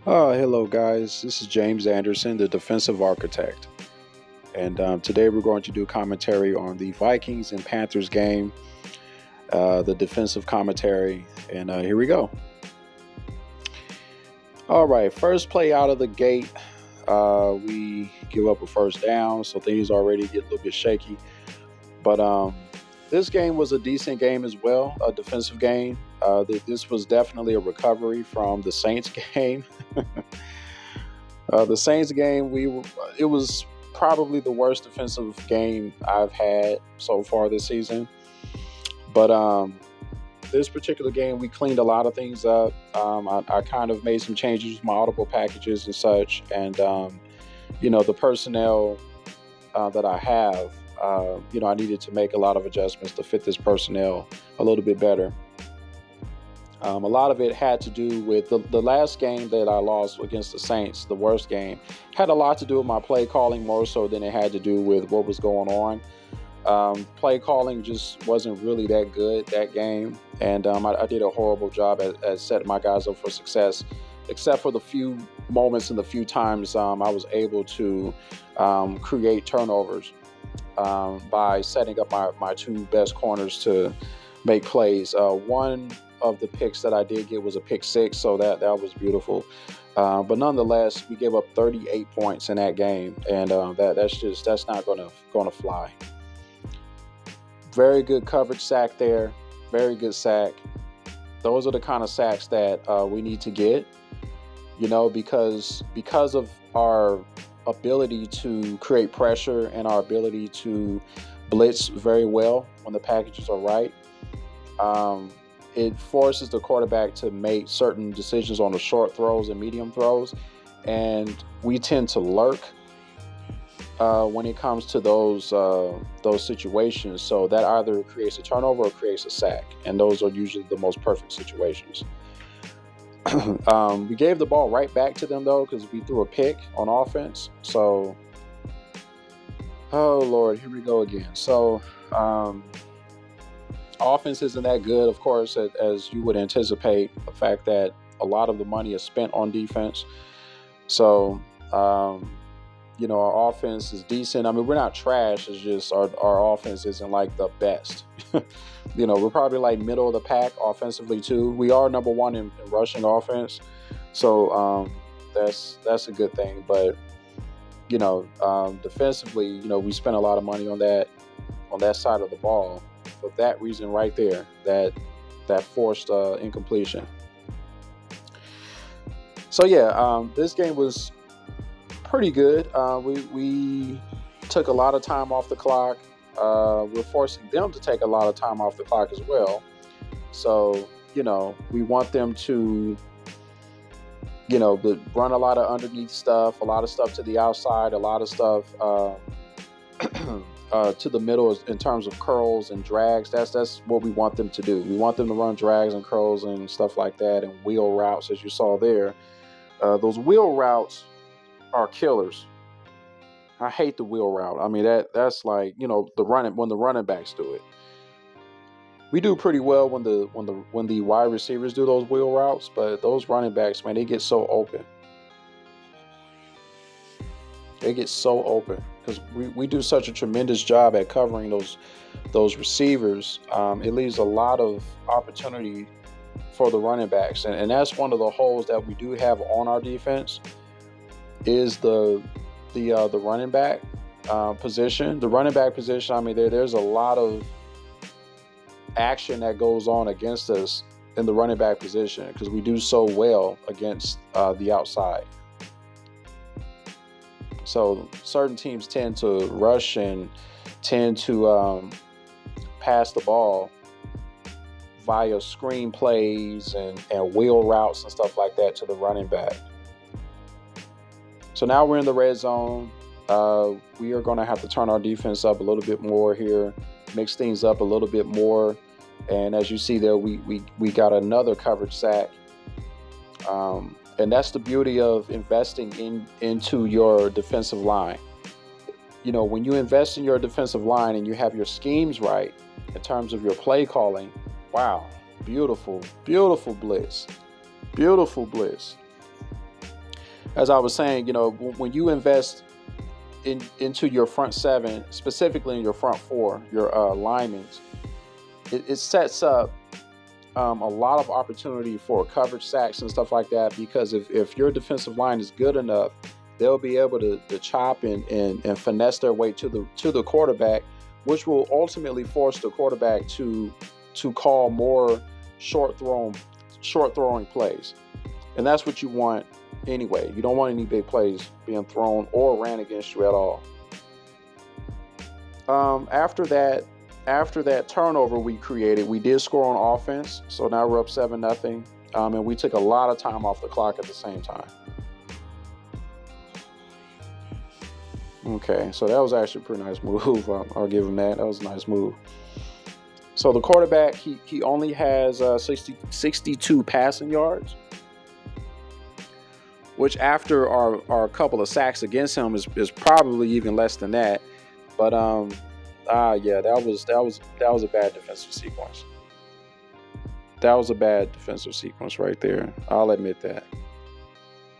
Hello, guys. This is James Anderson, the defensive architect. And today we're going to do commentary on the Vikings and Panthers game, the defensive commentary. And here we go. All right, first play out of the gate. We give up a first down, so things already get a little bit shaky. But this game was a decent game as well, a defensive game. This was definitely a recovery from the Saints game. The Saints game, it was probably the worst defensive game I've had so far this season. But this particular game, we cleaned a lot of things up. I kind of made some changes with my audible packages and such, and the personnel that I have, I needed to make a lot of adjustments to fit this personnel a little bit better. A lot of it had to do with the last game that I lost against the Saints, the worst game, had a lot to do with my play calling more so than it had to do with what was going on. Play calling just wasn't really that good that game, and I did a horrible job at setting my guys up for success, except for the few moments and the few times I was able to create turnovers by setting up my two best corners to make plays. One of the picks that I did get was a pick six, so that was beautiful. But nonetheless, we gave up 38 points in that game, and that's not gonna fly. Very good coverage sack there, very good sack. Those are the kind of sacks that we need to get, because of our ability to create pressure and our ability to blitz very well when the packages are right. It forces the quarterback to make certain decisions on the short throws and medium throws, and we tend to lurk when it comes to those situations. So that either creates a turnover or creates a sack, and those are usually the most perfect situations. We gave the ball right back to them though, because we threw a pick on offense. So, oh Lord, here we go again. So. Offense isn't that good, of course, as you would anticipate. The fact that a lot of the money is spent on defense. So, our offense is decent. I mean, we're not trash. It's just our offense isn't like the best. We're probably like middle of the pack offensively too. We are number one in rushing offense. So that's a good thing. But, defensively, we spent a lot of money on that side of the ball. For that reason right there, that forced incompletion. So yeah, this game was pretty good. We took a lot of time off the clock. We're forcing them to take a lot of time off the clock as well. So we want them to run a lot of underneath stuff, a lot of stuff to the outside, a lot of stuff to the middle in terms of curls and drags. That's what we want them to do. We want them to run drags and curls and stuff like that, and wheel routes, as you saw there. Those wheel routes are killers. I hate the wheel route. I mean, that's like when the running backs do it. We do pretty well when the wide receivers do those wheel routes, but those running backs, man, they get so open. They get so open because we do such a tremendous job at covering those receivers. It leaves a lot of opportunity for the running backs, and that's one of the holes that we do have on our defense is the running back position. The running back position. I mean, there's a lot of action that goes on against us in the running back position because we do so well against the outside. So certain teams tend to rush and tend to pass the ball via screen plays and wheel routes and stuff like that to the running back. So now we're in the red zone. We are going to have to turn our defense up a little bit more here, mix things up a little bit more. And as you see there, we got another coverage sack. And that's the beauty of investing into your defensive line. When you invest in your defensive line and you have your schemes right in terms of your play calling, wow, beautiful, beautiful blitz. Beautiful blitz. As I was saying, when you invest into your front seven, specifically in your front four, your linemen, it sets up a lot of opportunity for coverage sacks and stuff like that. Because if your defensive line is good enough, they'll be able to chop and finesse their way to the quarterback, which will ultimately force the quarterback to call more short throwing plays. And that's what you want anyway. You don't want any big plays being thrown or ran against you at all. After that turnover we created, we did score on offense. So now we're up 7-0. And we took a lot of time off the clock at the same time. Okay, so that was actually a pretty nice move. I'll give him that. That was a nice move. So the quarterback, he only has 62 passing yards, which after our couple of sacks against him is probably even less than that. But yeah, that was a bad defensive sequence. That was a bad defensive sequence right there. I'll admit that.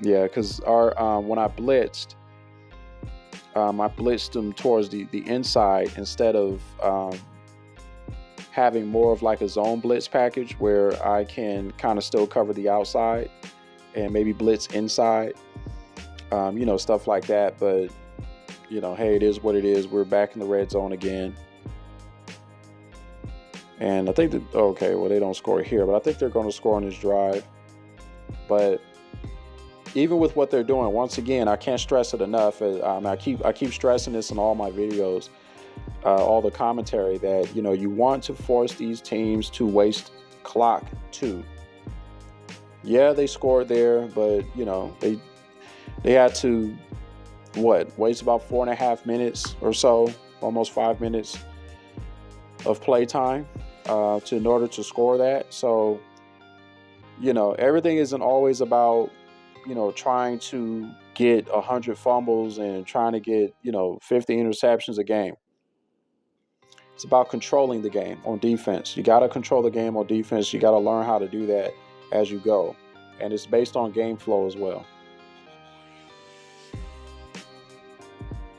Yeah, because when I blitzed him towards the inside instead of having more of like a zone blitz package where I can kind of still cover the outside and maybe blitz inside, stuff like that. But, hey, it is what it is. We're back in the red zone again. And I think they don't score here, but I think they're going to score on this drive. But even with what they're doing, once again, I can't stress it enough. I keep stressing this in all my videos, all the commentary, that you want to force these teams to waste clock too. Yeah, they scored there, but they had to waste about 4.5 minutes or so, almost 5 minutes of play time in order to score that. So everything isn't always about trying to get 100 fumbles and trying to get 50 interceptions a game. It's about controlling the game on defense. You got to control the game on defense. You got to learn how to do that as you go. And it's based on game flow as well.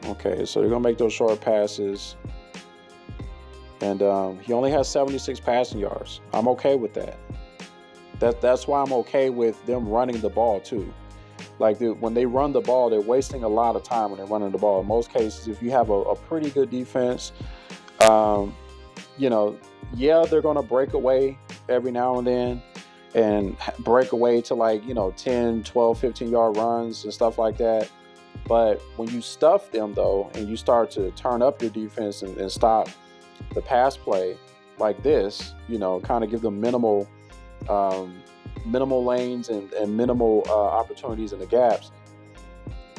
Okay, so they're going to make those short passes. And he only has 76 passing yards. I'm okay with that. That's why I'm okay with them running the ball too. Like when they run the ball, they're wasting a lot of time when they're running the ball. In most cases, if you have a pretty good defense, they're going to break away every now and then and break away to 10, 12, 15-yard runs and stuff like that. But when you stuff them, though, and you start to turn up your defense and stop the pass play like this, kind of give them minimal lanes and minimal opportunities in the gaps,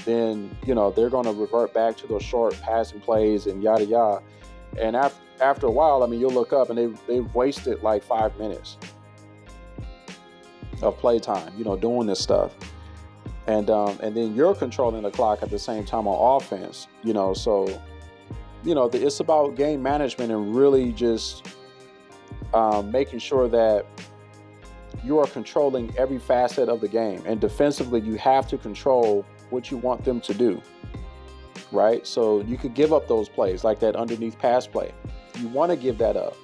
then they're going to revert back to those short passing plays and yada yada. And after a while, you'll look up and they've wasted like 5 minutes of play time, doing this stuff. And then you're controlling the clock at the same time on offense, so it's about game management and really just making sure that you are controlling every facet of the game. And defensively, you have to control what you want them to do, right? So you could give up those plays like that underneath pass play. You want to give that up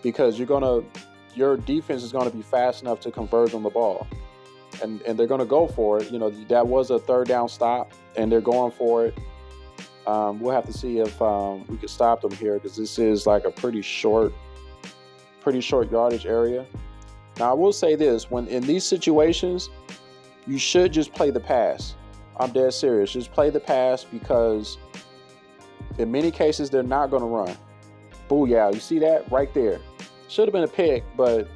because your defense is going to be fast enough to converge on the ball. And they're going to go for it. That was a third down stop, and they're going for it. We'll have to see if we can stop them here because this is like a pretty short yardage area. Now, I will say this. When in these situations, you should just play the pass. I'm dead serious. Just play the pass because in many cases, they're not going to run. Booyah. You see that right there? Should have been a pick, but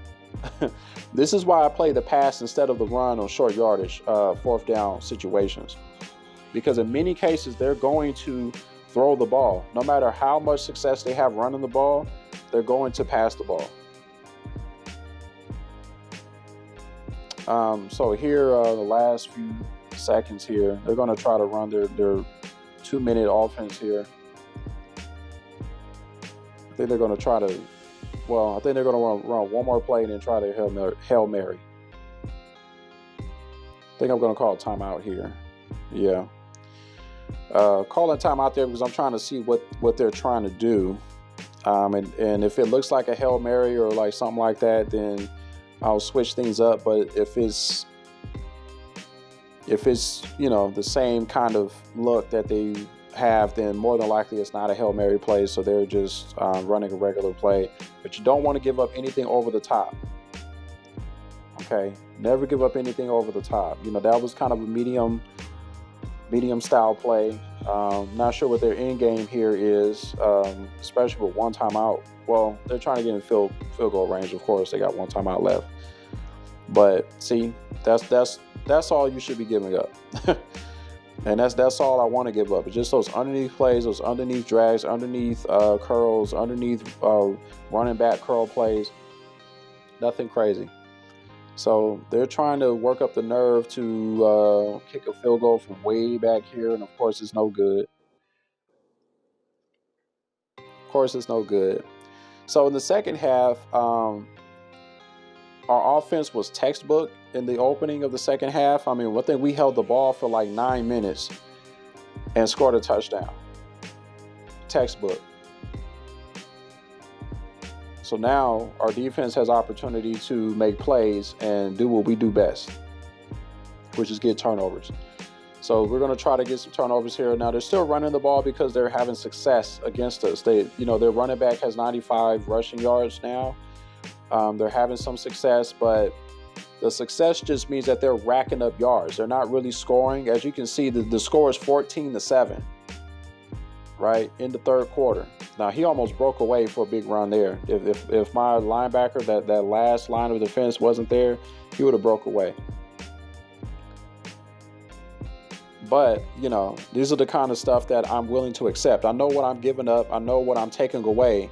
this is why I play the pass instead of the run on short yardage, fourth down situations. Because in many cases, they're going to throw the ball. No matter how much success they have running the ball, they're going to pass the ball. So here, the last few seconds here, they're going to try to run their 2-minute offense here. I think they're going to run one more play and then try their Hail Mary. I think I'm going to call a timeout here. Yeah. Calling time out there because I'm trying to see what they're trying to do. And if it looks like a Hail Mary or like something like that, then I'll switch things up. But if it's the same kind of look that they have, then more than likely it's not a Hail Mary play. So they're just running a regular play. But you don't want to give up anything over the top. Okay, never give up anything over the top. That was kind of a medium style play. Not sure what their end game here is, especially with one timeout. Well, they're trying to get in field goal range. Of course, they got one timeout left. But see, that's all you should be giving up, and that's all I want to give up. It's just those underneath plays, those underneath drags, underneath curls, underneath running back curl plays. Nothing crazy. So they're trying to work up the nerve to kick a field goal from way back here, and of course it's no good. So in the second half, our offense was textbook in the opening of the second half. I mean, one thing, we held the ball for like 9 minutes and scored a touchdown. Textbook. So now our defense has opportunity to make plays and do what we do best, which is get turnovers. So we're going to try to get some turnovers here. Now they're still running the ball because they're having success against us. Their running back has 95 rushing yards now. They're having some success, but the success just means that they're racking up yards. They're not really scoring. As you can see, the score is 14-7, right, in the third quarter. Now, he almost broke away for a big run there. If my linebacker, that last line of defense wasn't there, he would have broke away. But, these are the kind of stuff that I'm willing to accept. I know what I'm giving up. I know what I'm taking away.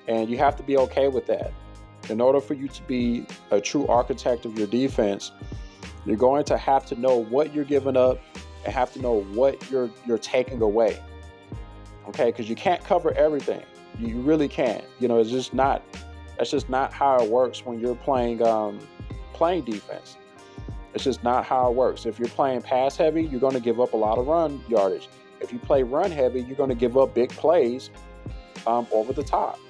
And you have to be okay with that. In order for you to be a true architect of your defense, you're going to have to know what you're giving up and have to know what you're taking away. Okay, because you can't cover everything. You really can't. That's just not how it works when you're playing defense. It's just not how it works. If you're playing pass heavy, you're going to give up a lot of run yardage. If you play run heavy, you're going to give up big plays over the top.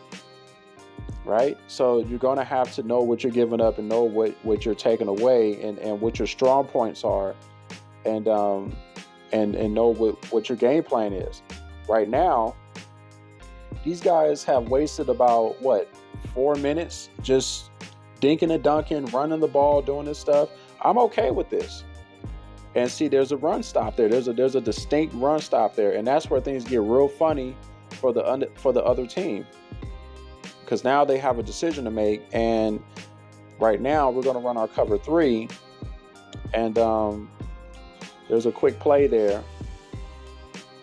Right? So you're going to have to know what you're giving up and know what you're taking away and what your strong points are and know what your game plan is. Right now, these guys have wasted about 4 minutes just dinking and dunking, running the ball, doing this stuff. I'm okay with this. And see, there's a run stop there. There's a distinct run stop there, and that's where things get real funny for the other team, because now they have a decision to make. And right now, we're going to run our cover 3, and there's a quick play there.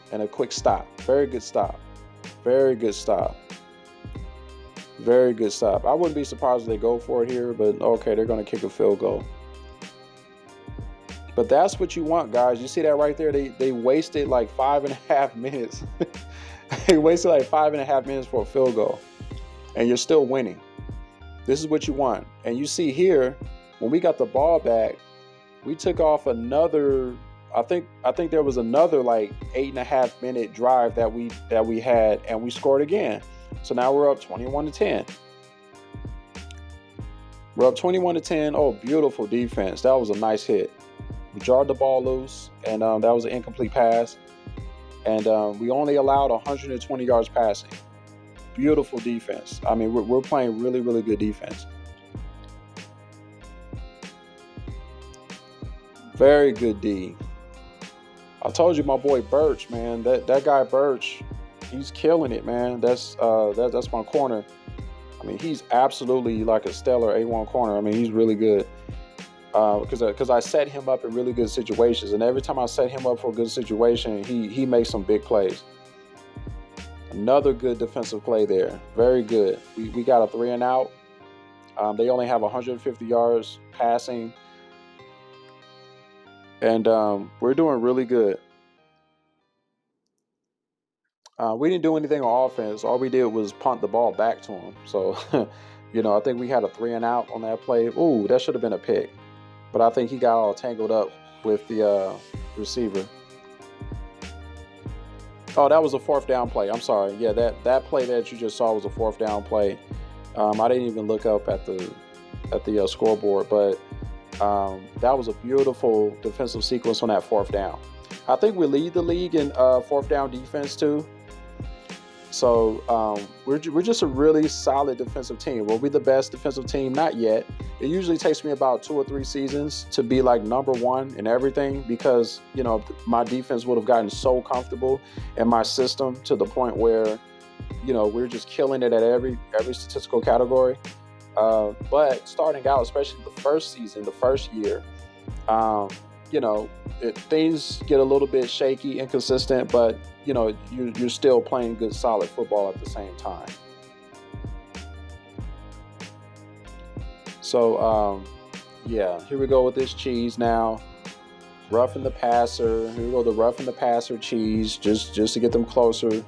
And a quick stop. Very good stop. Very good stop. Very good stop. I wouldn't be surprised if they go for it here, but okay, they're going to kick a field goal. But that's what you want, guys. You see that right there? They wasted like 5.5 minutes. They wasted like 5.5 minutes for a field goal. And you're still winning. This is what you want. And you see here, when we got the ball back, we took off another... I think there was another like 8.5 minute drive that we had, and we scored again. So now we're up 21-10. We're up 21-10. Oh, beautiful defense. That was a nice hit. We jarred the ball loose, and that was an incomplete pass. And we only allowed 120 yards passing. Beautiful defense. I mean, we're playing really, really good defense. Very good D. I told you, my boy Birch, man. That guy Birch, he's killing it, man. That's my corner. I mean, he's absolutely like a stellar A1 corner. I mean, he's really good. Because I set him up in really good situations, and every time I set him up for a good situation, he makes some big plays. Another good defensive play there. Very good. We got a 3 and out. They only have 150 yards passing. And we're doing really good. We didn't do anything on offense. All we did was punt the ball back to him. So, I think we had a 3 and out on that play. Ooh, that should have been a pick. But I think he got all tangled up with the receiver. Oh, that was a fourth down play. I'm sorry. Yeah, that play that you just saw was a fourth down play. I didn't even look up at the scoreboard, but that was a beautiful defensive sequence on that fourth down. I think we lead the league in fourth down defense too. So we're just a really solid defensive team. We'll be the best defensive team, not yet. It usually takes me about 2 or 3 seasons to be like number one in everything because, you know, my defense would have gotten so comfortable in my system to the point where, you know, we're just killing it at every statistical category. But starting out, especially the first season, the first year, you know, things get a little bit shaky, inconsistent, but, you know, you're still playing good, solid football at the same time. So, yeah, here we go with this cheese now. Roughing the passer. Here we go, the roughing the passer cheese, just to get them closer to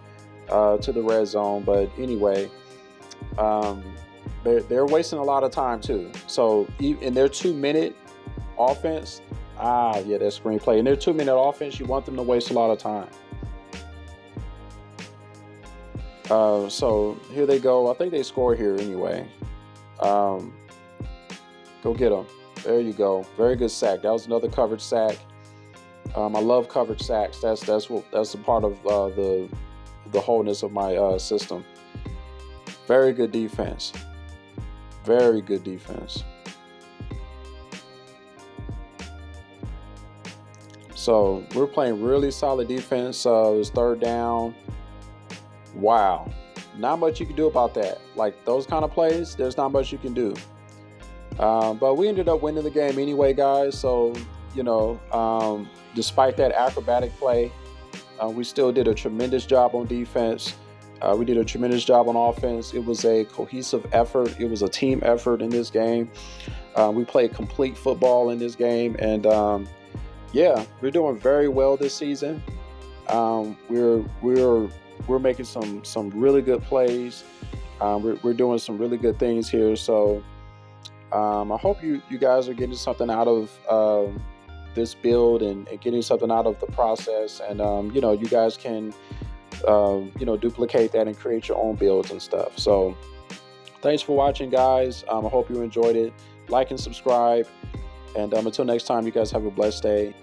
the red zone. But anyway, they're wasting a lot of time too. So in their 2-minute offense, that screenplay. In their 2-minute offense, you want them to waste a lot of time. So here they go. I think they score here anyway. Go get them. There you go. Very good sack. That was another coverage sack. I love coverage sacks. That's a part of the wholeness of my system. Very good defense. Very good defense. So we're playing really solid defense. It's third down. Wow. Not much you can do about that. Like those kind of plays, there's not much you can do. But we ended up winning the game anyway, guys. So, you know, despite that acrobatic play, we still did a tremendous job on defense. We did a tremendous job on offense. It was a cohesive effort. It was a team effort in this game. We played complete football in this game. And, yeah, we're doing very well this season. We're making some really good plays. We're doing some really good things here. So I hope you guys are getting something out of this build and getting something out of the process. And, you know, you guys can, you know, duplicate that and create your own builds and stuff. So thanks for watching, guys. I hope you enjoyed it. Like and subscribe. And until next time, you guys have a blessed day.